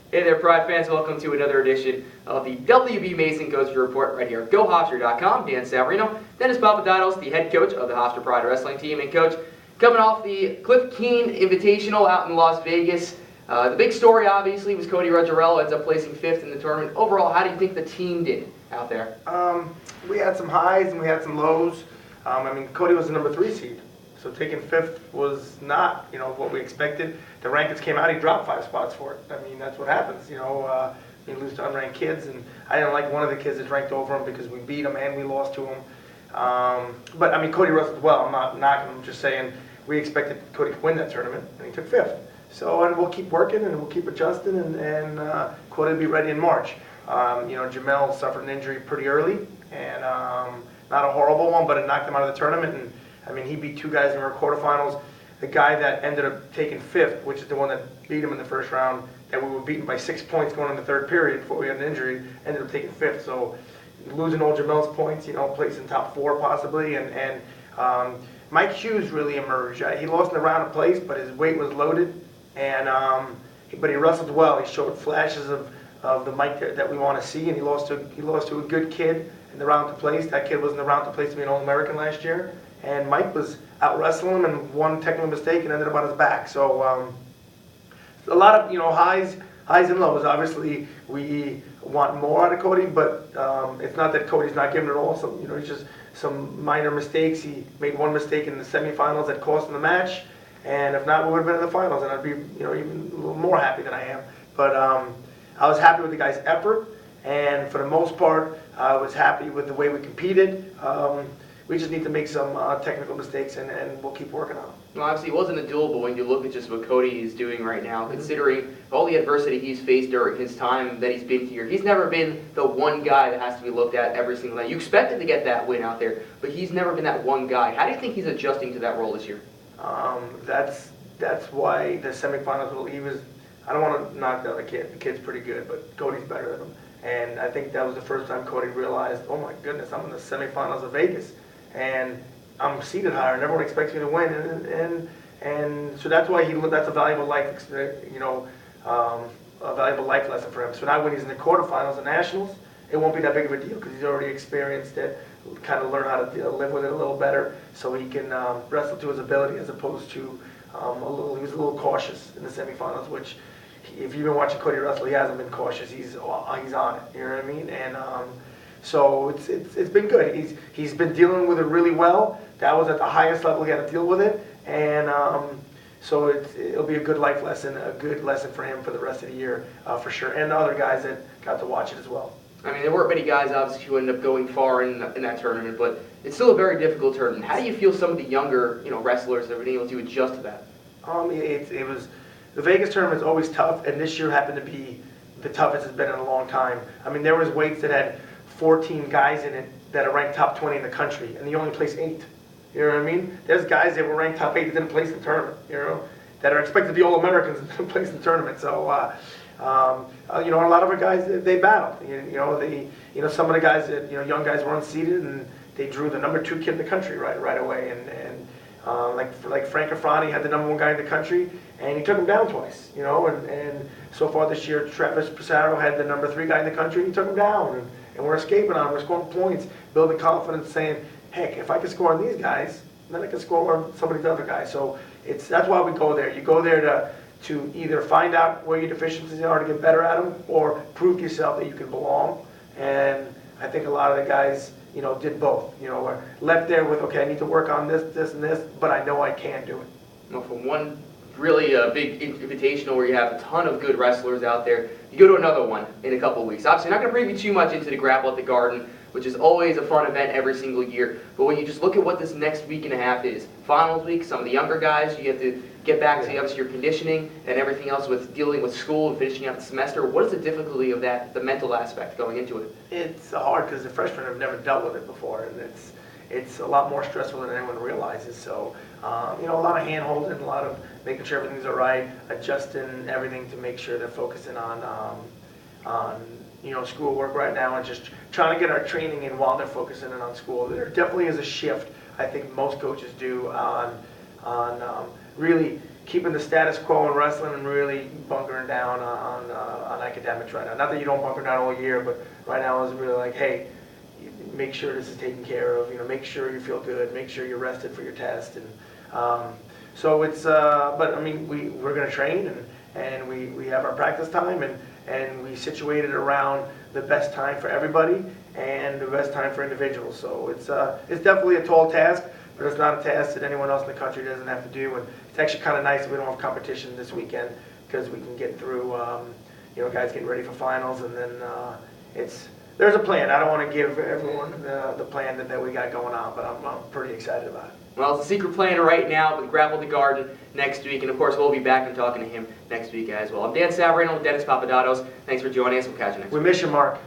Hey there, Pride fans. Welcome to another edition of the WB Mason Coach Report right here at GoHofstra.com. Dan Savarino, Dennis Papadatos, the head coach of the Hofstra Pride Wrestling team. And coach, coming off the Cliff Keen Invitational out in Las Vegas, the big story obviously was Cody Ruggiero ends up placing 5th in the tournament. Overall, how do you think the team did out there? We had some highs and we had some lows. Cody was the number 3 seed. So taking 5th was not, what we expected. The rankings came out, he dropped 5 spots for it. That's what happens, you lose to unranked kids, and I didn't like one of the kids that's ranked over him because we beat him and we lost to him. But Cody wrestled well. I'm not knocking him, just saying we expected Cody to win that tournament, and he took 5th. So, and we'll keep working and we'll keep adjusting, and Cody will be ready in March. Jamel suffered an injury pretty early, and not a horrible one, but it knocked him out of the tournament. And he beat 2 guys in the quarterfinals. The guy that ended up taking 5th, which is the one that beat him in the first round, that we were beaten by 6 points going in the 3rd period before we had an injury, ended up taking 5th. So losing all Jamel's points, placing top 4 possibly, and Mike Hughes really emerged. He lost in the round of place, but his weight was loaded, and but he wrestled well. He showed flashes of the Mike that we want to see, and he lost to a good kid in the round to place. That kid was in the round to place to be an All-American last year. And Mike was out wrestling him, and one technical mistake and ended up on his back. So a lot of highs and lows. Obviously, we want more out of Cody, but it's not that Cody's not giving it all. So it's just some minor mistakes. He made one mistake in the semifinals that cost him the match, and if not, we would have been in the finals, and I'd be even a little more happy than I am. But I was happy with the guy's effort, and for the most part, I was happy with the way we competed. We just need to make some technical mistakes, and we'll keep working on them. Well, obviously, it wasn't a duel, but when you look at just what Cody is doing right now, considering all the adversity he's faced during his time that he's been here, he's never been the one guy that has to be looked at every single night. You expected to get that win out there, but he's never been that one guy. How do you think he's adjusting to that role this year? That's why the semifinals, I don't want to knock down the kid. The kid's pretty good, but Cody's better than him. And I think that was the first time Cody realized, oh my goodness, I'm in the semifinals of Vegas. And I'm seated higher, and everyone expects me to win, and so that's why that's a valuable life, a valuable life lesson for him. So now when he's in the quarterfinals of nationals, it won't be that big of a deal because he's already experienced it, kind of learn how to live with it a little better, so he can wrestle to his ability as opposed to he was a little cautious in the semifinals, which if you've been watching Cody wrestle, he hasn't been cautious. He's on it. You know what I mean? And so it's been good. He's been dealing with it really well. That was at the highest level he had to deal with it, and so it'll be a good life lesson, a good lesson for him for the rest of the year for sure, and the other guys that got to watch it as well. There weren't many guys obviously who ended up going far in that tournament, but it's still a very difficult tournament. How do you feel some of the younger wrestlers have been able to adjust to that? It was the Vegas tournament is always tough, and this year happened to be the toughest it's been in a long time. There was weights that had 14 guys in it that are ranked top 20 in the country, and you only place 8. You know what I mean? There's guys that were ranked top 8 that didn't place in the tournament, that are expected to be All-Americans and didn't place in the tournament. So, a lot of our guys, they battled. Some of the guys that, young guys were unseeded, and they drew the number 2 kid in the country right away. Like Frank Afrani had the number 1 guy in the country, and he took him down twice, and so far this year, Travis Pissarro had the number 3 guy in the country, and he took him down. And we're escaping on them. We're scoring points, building confidence, saying, heck, if I can score on these guys, then I can score on some of these other guys. So that's why we go there. You go there to either find out where your deficiencies are to get better at them, or prove to yourself that you can belong. And I think a lot of the guys, did both. Were left there with, okay, I need to work on this, and this, but I know I can do it. Well, from one really big invitational where you have a ton of good wrestlers out there, you go to another one in a couple of weeks. Obviously, not going to preview too much into the Grapple at the Garden, which is always a fun event every single year. But when you just look at what this next week and a half is, finals week, some of the younger guys, you have to get back to obviously your conditioning and everything else with dealing with school and finishing out the semester. What is the difficulty of that, the mental aspect going into it? It's hard because the freshmen have never dealt with it before, and it's a lot more stressful than anyone realizes. So, a lot of hand-holding, a lot of making sure everything's all right, adjusting everything to make sure they're focusing on schoolwork right now, and just trying to get our training in while they're focusing in on school. There definitely is a shift, I think most coaches do, on really, keeping the status quo in wrestling and really bunkering down on academics right now. Not that you don't bunker down all year, but right now is really like, hey, make sure this is taken care of. Make sure you feel good. Make sure you're rested for your test. And so it's, but I mean, we're going to train and we have our practice time and we situate it around the best time for everybody and the best time for individuals. So it's definitely a tall task, but it's not a task that anyone else in the country doesn't have to do. And it's actually kind of nice that we don't have competition this weekend because we can get through, guys getting ready for finals, and then there's a plan. I don't want to give everyone the plan that we got going on, but I'm pretty excited about it. Well, it's a secret plan right now with Grapple the Garden next week, and of course we'll be back and talking to him next week as well. I'm Dan Savarino with Dennis Papadatos. Thanks for joining us. We'll catch you next week. We miss you, Mark.